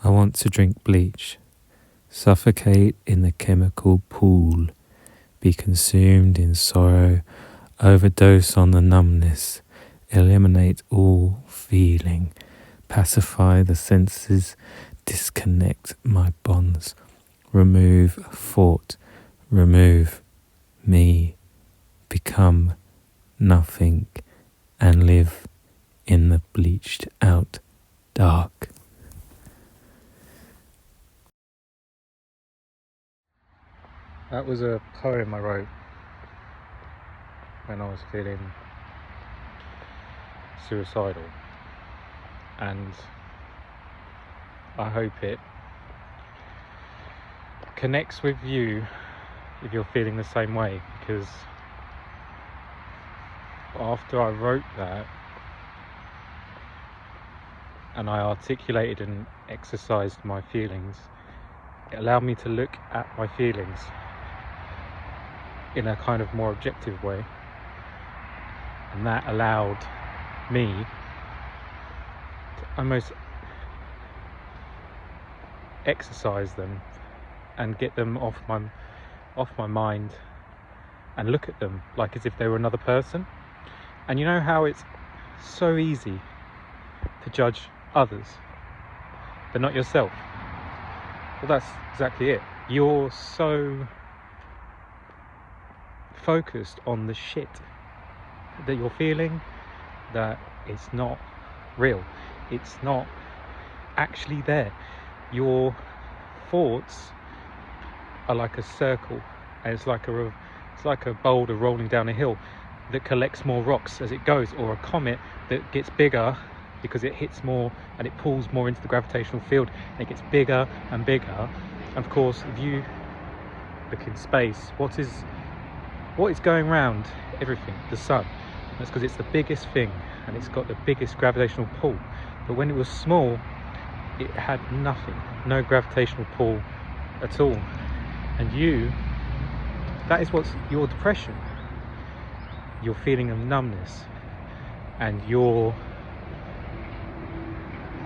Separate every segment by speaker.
Speaker 1: I want to drink bleach, suffocate in the chemical pool, be consumed in sorrow, overdose on the numbness, eliminate all feeling, pacify the senses, disconnect my bonds, remove thought, remove me, become nothing, and live in the bleached out dark. That was a poem I wrote when I was feeling suicidal, and I hope it connects with you if you're feeling the same way, because after I wrote that and I articulated and exercised my feelings, it allowed me to look at my feelings in a kind of more objective way, and that allowed me to almost exercise them and get them off my mind and look at them like as if they were another person. And you know how it's so easy to judge others but not yourself? Well, that's exactly it. You're so focused on the shit that you're feeling that it's not real, it's not actually there. Your thoughts are like a circle, and it's like a boulder rolling down a hill that collects more rocks as it goes, or a comet that gets bigger because it hits more and it pulls more into the gravitational field, and it gets bigger and bigger. And of course, if you look in space, what is going around everything? The sun. That's because it's the biggest thing and it's got the biggest gravitational pull. But when it was small, it had nothing, no gravitational pull at all. And that is what's your depression. Your feeling of numbness, and you're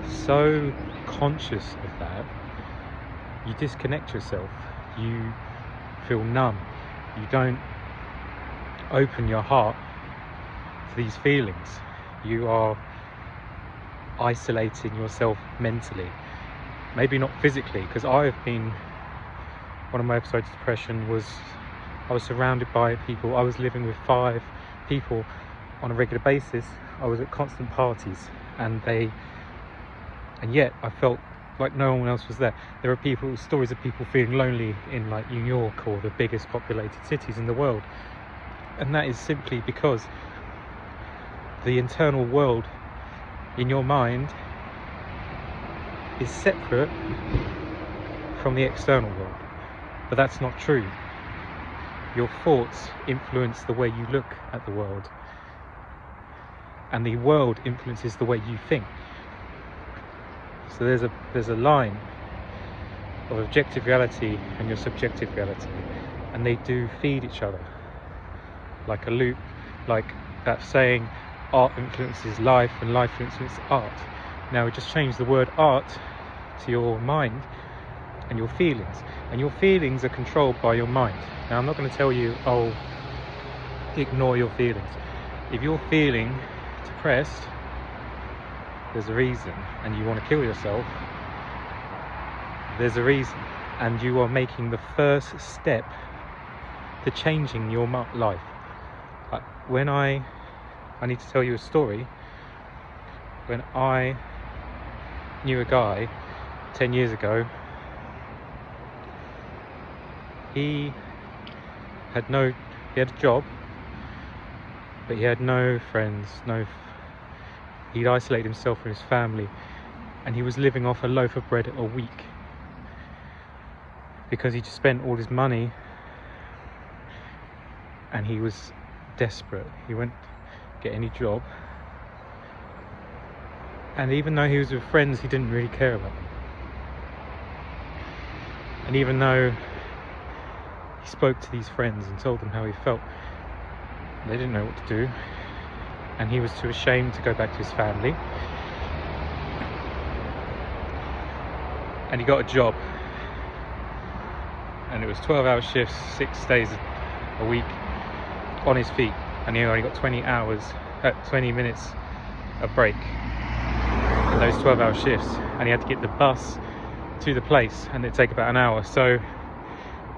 Speaker 1: so conscious of that, you disconnect yourself, you feel numb, you don't open your heart to these feelings, you are isolating yourself mentally, maybe not physically, because one of my episodes of depression was I was surrounded by people. I was living with 5 people on a regular basis. I was at constant parties, and yet I felt like no one else was there. There are stories of people feeling lonely in like New York or the biggest populated cities in the world, and that is simply because the internal world in your mind is separate from the external world. But that's not true. Your thoughts influence the way you look at the world, and the world influences the way you think. So there's a line of objective reality and your subjective reality, and they do feed each other like a loop, like that saying, art influences life and life influences art. Now we just change the word art to your mind and your feelings, and your feelings are controlled by your mind. Now I'm not going to tell you, ignore your feelings. If you're feeling depressed, there's a reason, and you want to kill yourself, there's a reason, and you are making the first step to changing your life. When I need to tell you a story. When I knew a guy 10 years ago, he had a job, but he had no friends, he'd isolated himself from his family, and he was living off a loaf of bread a week because he just spent all his money, and he was desperate. He went to get any job, and even though he was with friends, he didn't really care about them. And even though he spoke to these friends and told them how he felt, they didn't know what to do, and he was too ashamed to go back to his family. and he got a job, and it was 12-hour shifts, 6 days a week on his feet, and he only got 20 minutes of break in those 12-hour shifts, and he had to get the bus to the place, and it'd take about an hour. So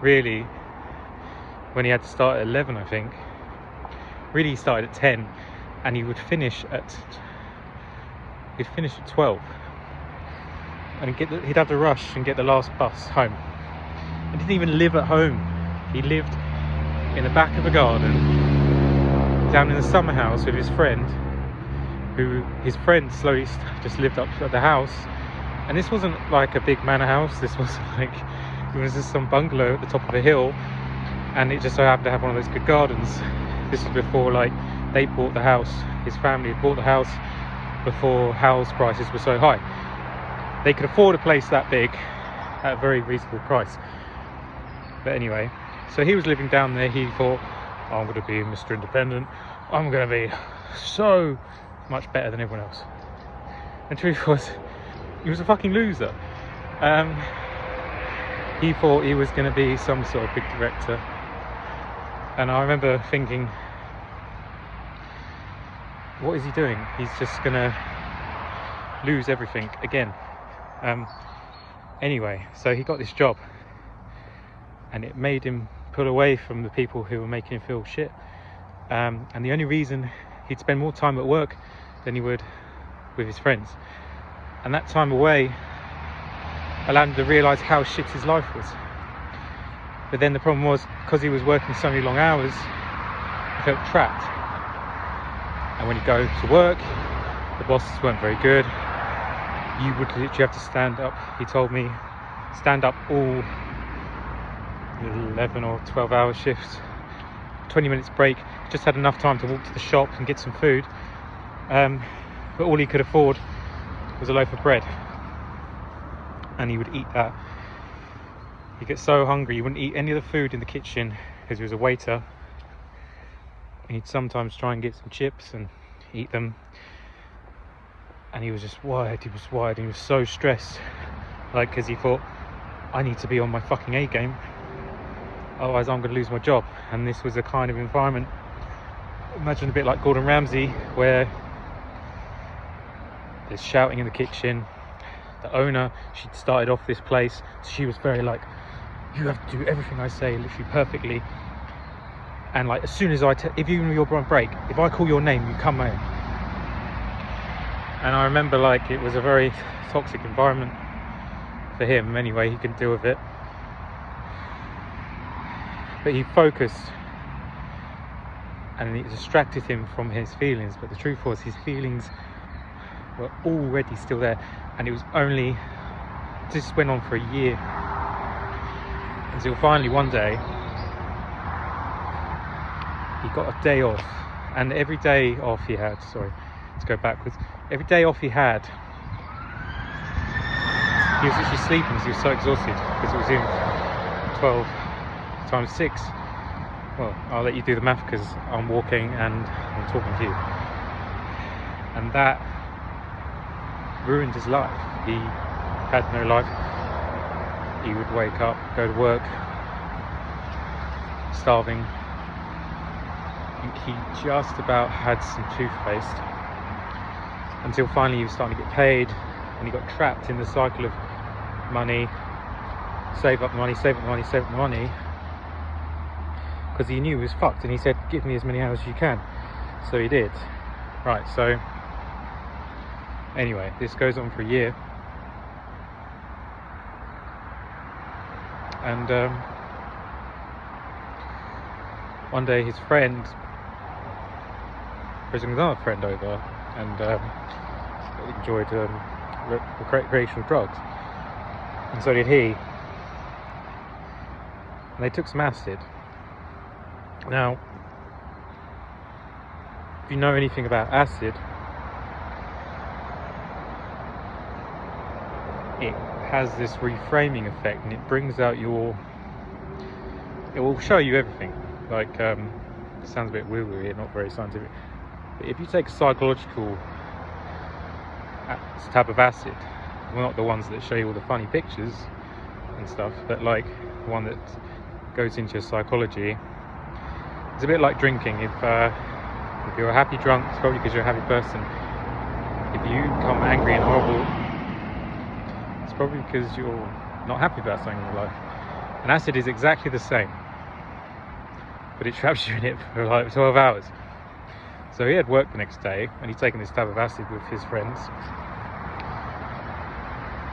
Speaker 1: really, when he had to start at 11, I think, really he started at 10, and he would finish at 12, and he'd have to rush and get the last bus home. He didn't even live at home. He lived in the back of a garden down in the summer house with his friend, who his friend slowly just lived up at the house. And this wasn't like a big manor house, this was like, it was just some bungalow at the top of a hill, and it just so happened to have one of those good gardens. This was before, like, they bought the house, his family had bought the house before house prices were so high. They could afford a place that big at a very reasonable price. But anyway, so he was living down there. He thought, oh, I'm going to be Mr. Independent, I'm going to be so much better than everyone else. And the truth was, he was a fucking loser. He thought he was going to be some sort of big director, and I remember thinking, what is he doing? He's just going to lose everything again. Anyway, so he got this job, and it made him pull away from the people who were making him feel shit. And the only reason he'd spend more time at work than he would with his friends, and that time away allowed him to realise how shit his life was. But then the problem was, because he was working so many long hours, he felt trapped. And when he'd go to work, the bosses weren't very good. You would literally have to stand up, he told me, stand up all 11 or 12-hour shifts, 20 minutes break, just had enough time to walk to the shop and get some food, but all he could afford was a loaf of bread, and he would eat that. He'd get so hungry he wouldn't eat any of the food in the kitchen because he was a waiter, and he'd sometimes try and get some chips and eat them, and he was just wired, and he was so stressed, like, because he thought, I need to be on my fucking A game, otherwise I'm going to lose my job. And this was a kind of environment, imagine a bit like Gordon Ramsay, where there's shouting in the kitchen. The owner, she'd started off this place, so she was very like, you have to do everything I say literally perfectly, and like, as soon as if you're on break, if I call your name, you come in. And I remember, like, it was a very toxic environment for him. Anyway, he couldn't deal with it, but he focused, and it distracted him from his feelings. But the truth was, his feelings were already still there, and it was only, this went on for a year, until finally one day he got a day off. And every day off he had, sorry, let's go backwards, every day off he had, he was actually sleeping because he was so exhausted, because it was in 12 times 6. Well, I'll let you do the math because I'm walking and I'm talking to you. And that ruined his life. He had no life. He would wake up, go to work, starving. He just about had some toothpaste, until finally he was starting to get paid, and he got trapped in the cycle of money, save up the money, save up the money, save up the money, because he knew he was fucked, and he said, give me as many hours as you can. So he did. Right, so anyway, this goes on for a year, and one day his friend brings another friend over, and enjoyed recreational drugs, and so did he, and they took some acid. Now, if you know anything about acid, it has this reframing effect, and it brings out it will show you everything. Like, it sounds a bit woo-woo, not very scientific, but if you take a psychological type of acid, well, not the ones that show you all the funny pictures and stuff, but like the one that goes into your psychology. It's a bit like drinking. If you're a happy drunk, it's probably because you're a happy person. If you become angry and horrible, it's probably because you're not happy about something in your life. And acid is exactly the same, but it traps you in it for like 12 hours. So he had work the next day, and he'd taken this tab of acid with his friends.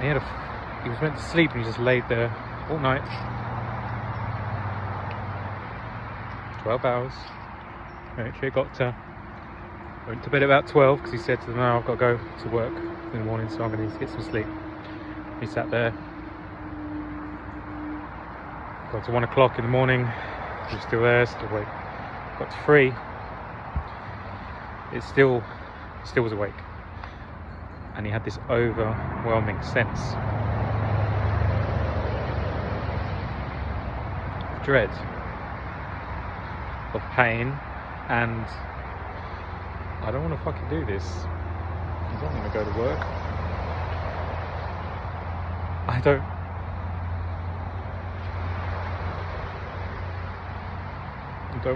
Speaker 1: And he was meant to sleep, and he just laid there all night. 12 hours. Eventually went to bed about 12 because he said to them, "No, I've got to go to work in the morning, so I'm going to need to get some sleep." He sat there. Got to 1 o'clock in the morning. He was still there, still awake. Got to 3. It still was awake. And he had this overwhelming sense of dread, of pain, and I don't want to fucking do this. I don't want to go to work. I don't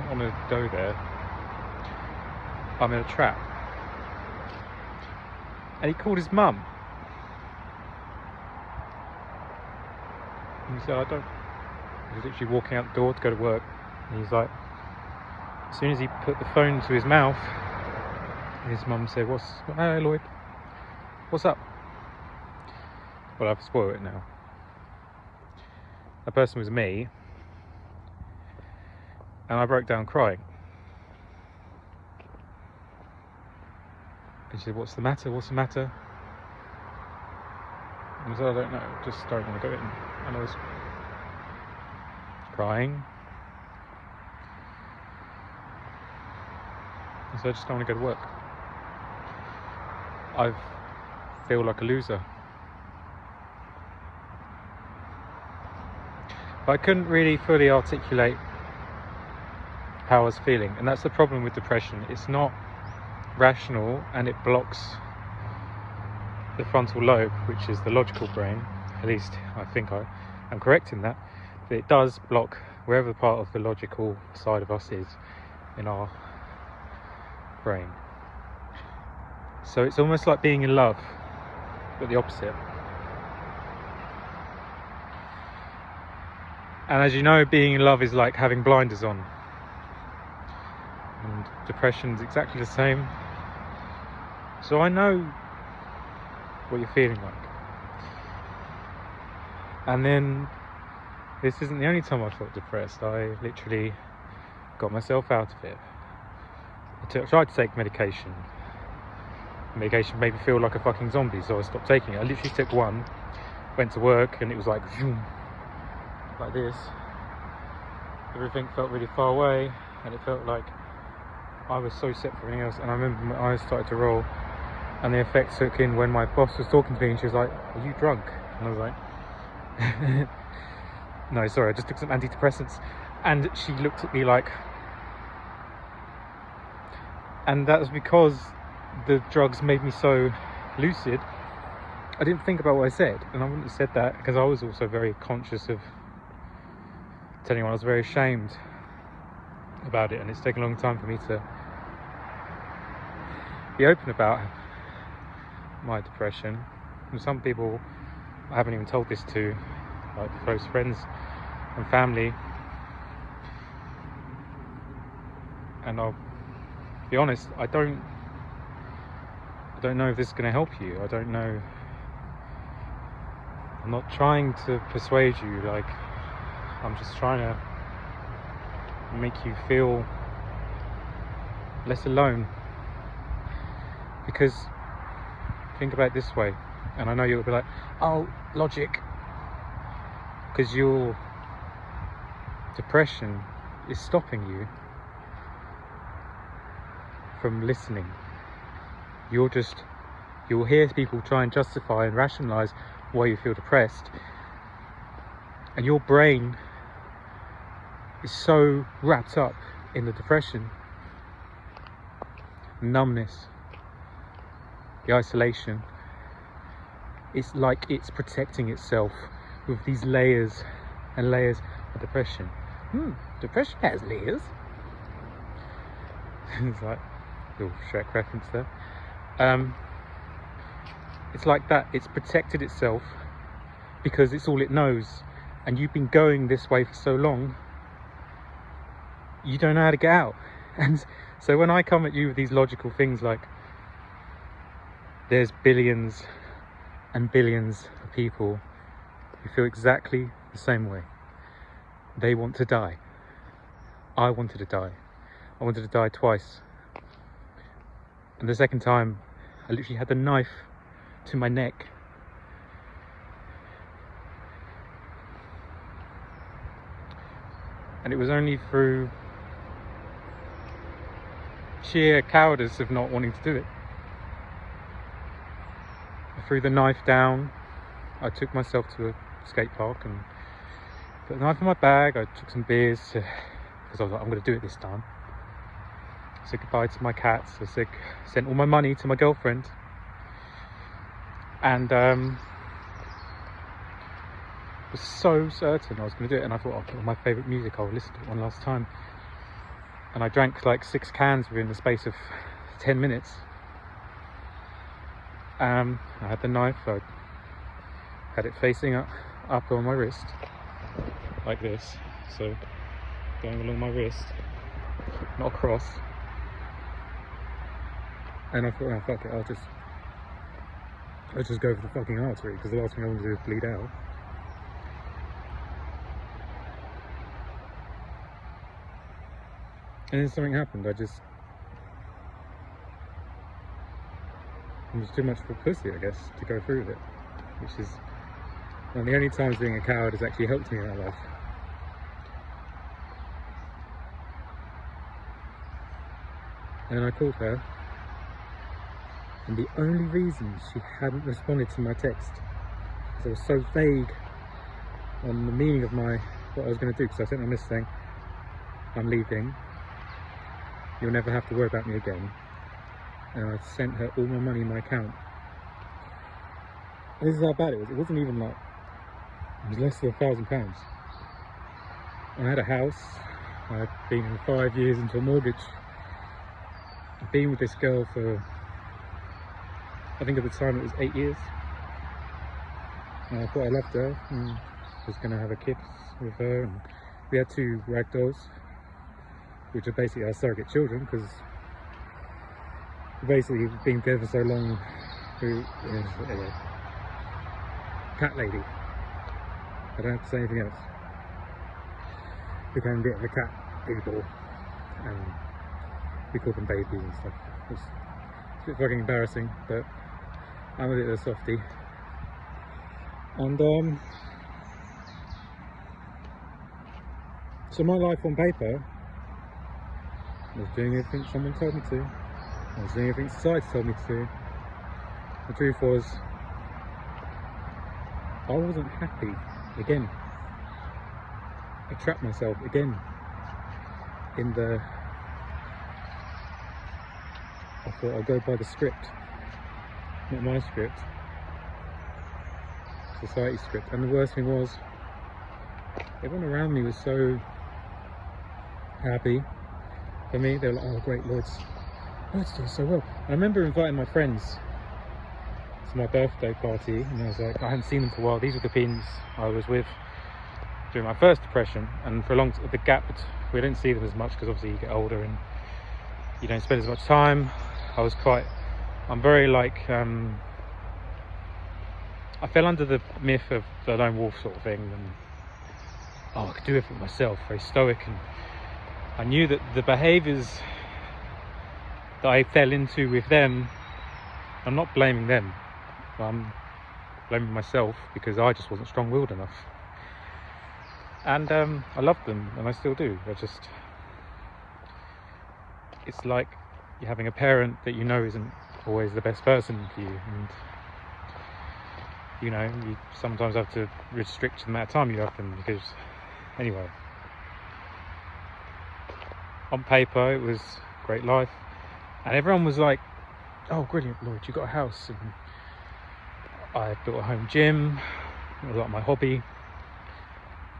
Speaker 1: want to go there. I'm in a trap. And he called his mum. And he said, he was literally walking out the door to go to work. And he's like, as soon as he put the phone to his mouth, his mum said, "Hey Lloyd, what's up?" Well, I've spoiled it now. That person was me. And I broke down crying. And she said, "What's the matter? What's the matter?" And I said, "I don't know, just don't want to go in." And I was crying. And so I just don't want to go to work. I feel like a loser. But I couldn't really fully articulate how I was feeling. And that's the problem with depression. It's not rational, and it blocks the frontal lobe, which is the logical brain. At least I think I'm correct in that. But it does block wherever part of the logical side of us is in our brain. So it's almost like being in love, but the opposite. And as you know, being in love is like having blinders on. And depression is exactly the same. So I know what you're feeling like. And then this isn't the only time I felt depressed. I literally got myself out of it. I tried to take medication. Medication made me feel like a fucking zombie, so I stopped taking it. I literally took one, went to work, and it was like zoom, like this. Everything felt really far away, and it felt like I was so set for everything else. And I remember my eyes started to roll, and the effect took in when my boss was talking to me, and she was like, "Are you drunk?" And I was like, "No, sorry, I just took some antidepressants." And she looked at me like, and that was because the drugs made me so lucid. I didn't think about what I said, and I wouldn't have said that because I was also very conscious of telling anyone. I was very ashamed about it, and it's taken a long time for me to be open about my depression. And some people I haven't even told this to, like close friends and family, and I'll be honest, I don't know if this is going to help you. I don't know. I'm not trying to persuade you, like I'm just trying to make you feel less alone. Because think about it this way, and I know you'll be like, "Oh, logic," because your depression is stopping you from listening. You'll hear people try and justify and rationalize why you feel depressed, and your brain is so wrapped up in the depression, numbness, the isolation, It's like it's protecting itself with these layers and layers of depression. Depression has layers. It's like a little Shrek reference there. It's like that. It's protected itself because it's all it knows, and you've been going this way for so long, you don't know how to get out. And so when I come at you with these logical things like there's billions and billions of people who feel exactly the same way. They want to die. I wanted to die. I wanted to die twice. And the second time, I literally had the knife to my neck. And it was only through sheer cowardice of not wanting to do it. I threw the knife down. I took myself to a skate park and put the knife in my bag. I took some beers because I was like, I'm going to do it this time. I said goodbye to my cats. I sent all my money to my girlfriend. And was so certain I was going to do it. And I thought, I'll put on my favourite music. I'll listen to it one last time. And I drank like 6 cans within the space of 10 minutes. I had the knife. I had it facing up on my wrist, like this. So going along my wrist, not across. And I thought, oh fuck it, I'll just go for the fucking artery, because the last thing I want to do is bleed out. And then something happened. It was too much of a pussy, I guess, to go through with it. Which is one of the only times being a coward has actually helped me in my life. And then I called her, and the only reason she hadn't responded to my text, because I was so vague on the meaning of what I was going to do, because I sent her a message saying, I'm leaving, you'll never have to worry about me again. And I sent her all my money in my account. And this is how bad it was. It wasn't even like, it was less than £1,000. I had a house. I had been 5 years into a mortgage. I'd been with this girl for, I think at the time it was 8 years. And I thought I loved her and was going to have a kid with her. And we had 2 ragdolls, which are basically our surrogate children, because basically being there for so long, who is a cat lady. I don't have to say anything else. Became a bit of a cat people, and we call them babies and stuff. It's a bit fucking embarrassing, but I'm a bit of a softie. And so my life on paper was doing everything someone told me to. I was doing everything society told me to do. The truth was, I wasn't happy again. I trapped myself again in I thought I'd go by the script, not my script, society script. And the worst thing was, everyone around me was so happy for me. They were like, oh great, Lloyd's doing so well. And I remember inviting my friends to my birthday party, and I was like, I hadn't seen them for a while. These were the pins I was with during my first depression, and for a long the gap, we didn't see them as much because obviously you get older and you don't spend as much time. I'm very like, I fell under the myth of the lone wolf sort of thing, and oh, I could do it for myself, very stoic, and I knew that the behaviours that I fell into with them, I'm not blaming them, I'm blaming myself, because I just wasn't strong-willed enough. And I loved them, and I still do. It's like you're having a parent that you know isn't always the best person for you, and you know, you sometimes have to restrict the amount of time you have them, because anyway, on paper it was a great life, and everyone was like, oh brilliant Lloyd, you got a house, and I built a home gym, a lot of my hobby.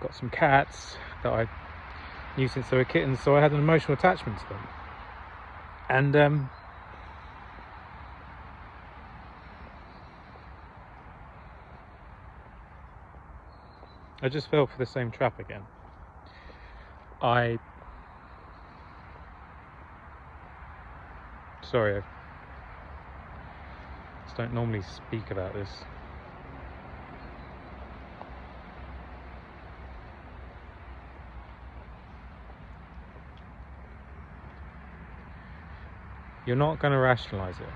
Speaker 1: Got some cats that I knew since they were kittens, so I had an emotional attachment to them. And I just fell for the same trap again. Sorry, I just don't normally speak about this. You're not going to rationalize it.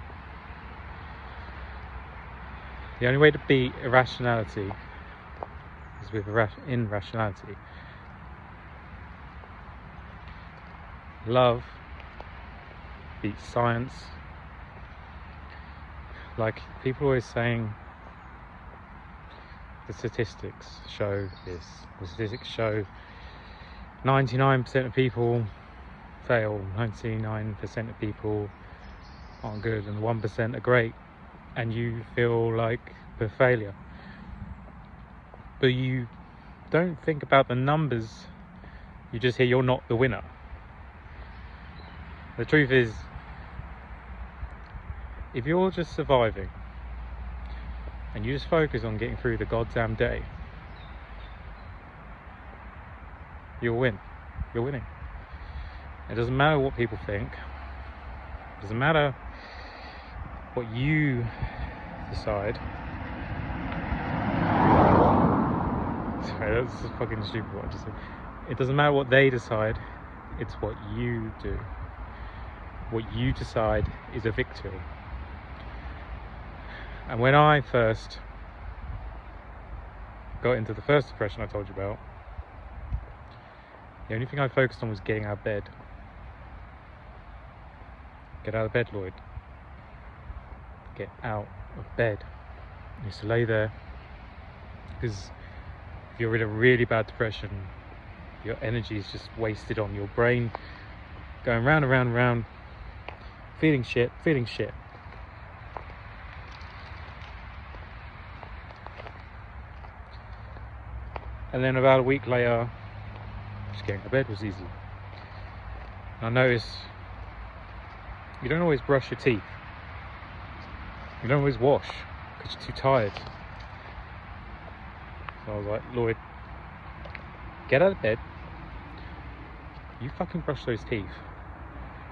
Speaker 1: The only way to beat irrationality is with irrationality. Love beats science. Like, people always saying the statistics show this, the statistics show 99% of people fail, 99% of people aren't good, and 1% are great, and you feel like a failure. But you don't think about the numbers, you just hear you're not the winner. The truth is, if you're just surviving and you just focus on getting through the goddamn day, you'll win. You're winning. It doesn't matter what people think. It doesn't matter what you decide. Sorry, that's just fucking stupid what I just said. It doesn't matter what they decide. It's what you do. What you decide is a victory. And when I first got into the first depression I told you about, the only thing I focused on was getting out of bed. Get out of bed, Lloyd. Get out of bed. I used to lay there, because if you're in a really bad depression, your energy is just wasted on your brain, going round and round and round, feeling shit. And then about a week later, just getting out of bed was easy. And I noticed you don't always brush your teeth. You don't always wash because you're too tired. So I was like, Lloyd, get out of bed. You fucking brush those teeth.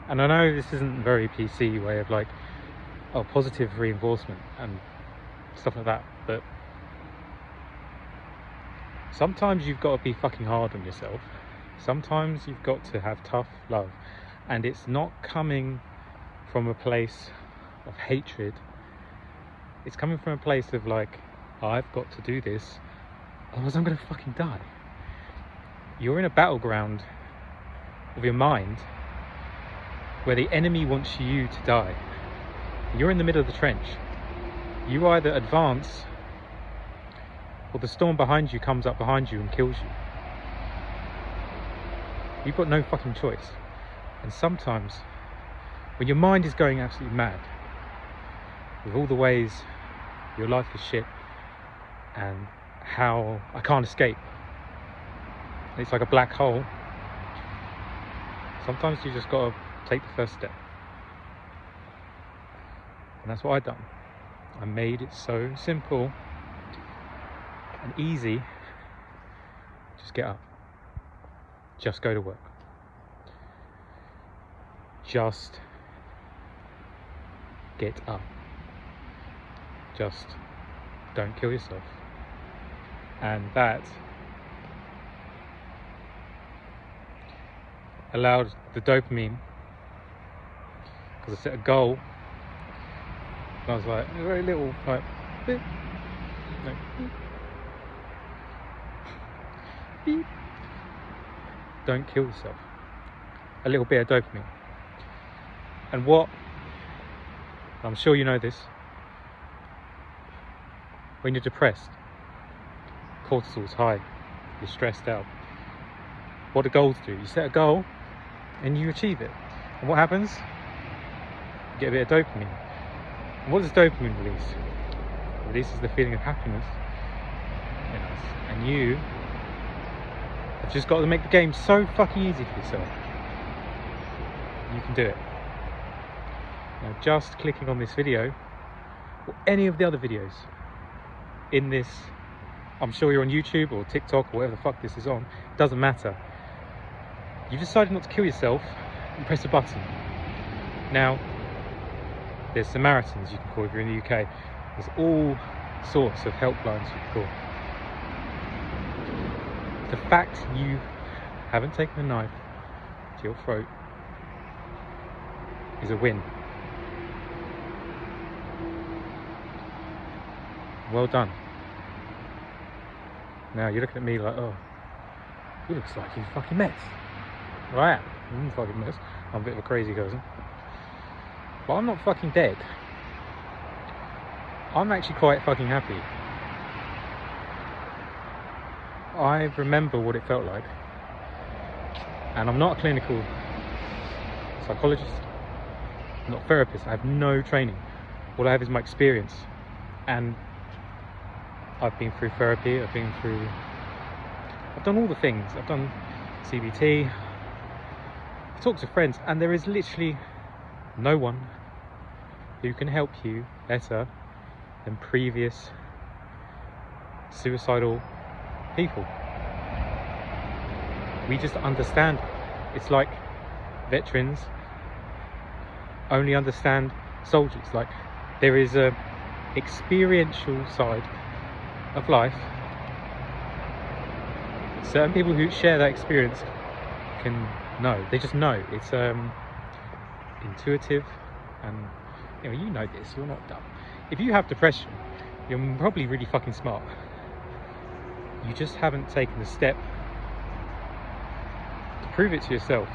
Speaker 1: And I know this isn't a very PC way of like, oh, positive reinforcement and stuff like that, but sometimes you've got to be fucking hard on yourself. Sometimes you've got to have tough love, and it's not coming from a place of hatred. It's coming from a place of like, I've got to do this, otherwise I'm gonna fucking die. You're in a battleground of your mind where the enemy wants you to die. You're in the middle of the trench. You either advance, or the storm behind you comes up behind you and kills you. You've got no fucking choice. And sometimes, when your mind is going absolutely mad, with all the ways your life is shit, and how I can't escape, it's like a black hole, sometimes you just gotta take the first step. And that's what I've done. I made it so simple and easy. Just get up. Just go to work. Just get up. Just don't kill yourself. And that allowed the dopamine, because I set a goal, and I was like, a very little, like, beep, no, beep, beep. Don't kill yourself. A little bit of dopamine. And what, I'm sure you know this, when you're depressed, cortisol's high, you're stressed out. What do goals do? You set a goal and you achieve it. And what happens? You get a bit of dopamine. And what does dopamine release? releases the feeling of happiness in us, and you have just got to make the game so fucking easy for yourself. You can do it. Now, just clicking on this video or any of the other videos in this, I'm sure you're on YouTube or TikTok or whatever the fuck this is on, doesn't matter. You've decided not to kill yourself, and press a button. Now, there's Samaritans you can call if you're in the UK. There's all sorts of helplines you can call. The fact you haven't taken a knife to your throat is a win. Well done. Now you're looking at me like, oh, he looks like he's a fucking mess. Well, I am. I'm a fucking mess. I'm a bit of a crazy person. But I'm not fucking dead. I'm actually quite fucking happy. I remember what it felt like. And I'm not a clinical psychologist. I'm not a therapist. I have no training. All I have is my experience. And I've been through therapy. I've done all the things. I've done CBT. I've talked to friends, and there is literally no one who can help you better than previous suicidal people. We just understand. It's like veterans only understand soldiers. Like, there is a experiential side of life. Certain people who share that experience can know. They just know. It's intuitive, and you know this. You're not dumb. If you have depression, you're probably really fucking smart. You just haven't taken the step to prove it to yourself.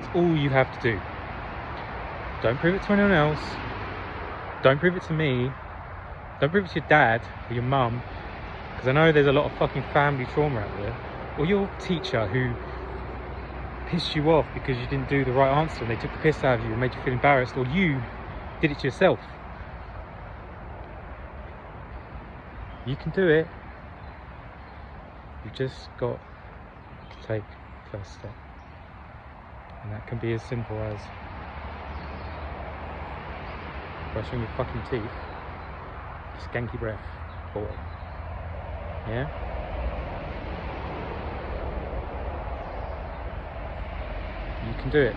Speaker 1: It's all you have to do. Don't prove it to anyone else. Don't prove it to me. Don't prove it to your dad or your mum, because I know there's a lot of fucking family trauma out there. Or your teacher who pissed you off because you didn't do the right answer and they took the piss out of you and made you feel embarrassed, or you did it to yourself. You can do it. You've just got to take the first step. And that can be as simple as brushing your fucking teeth. Skanky breath, boy. Yeah? You can do it.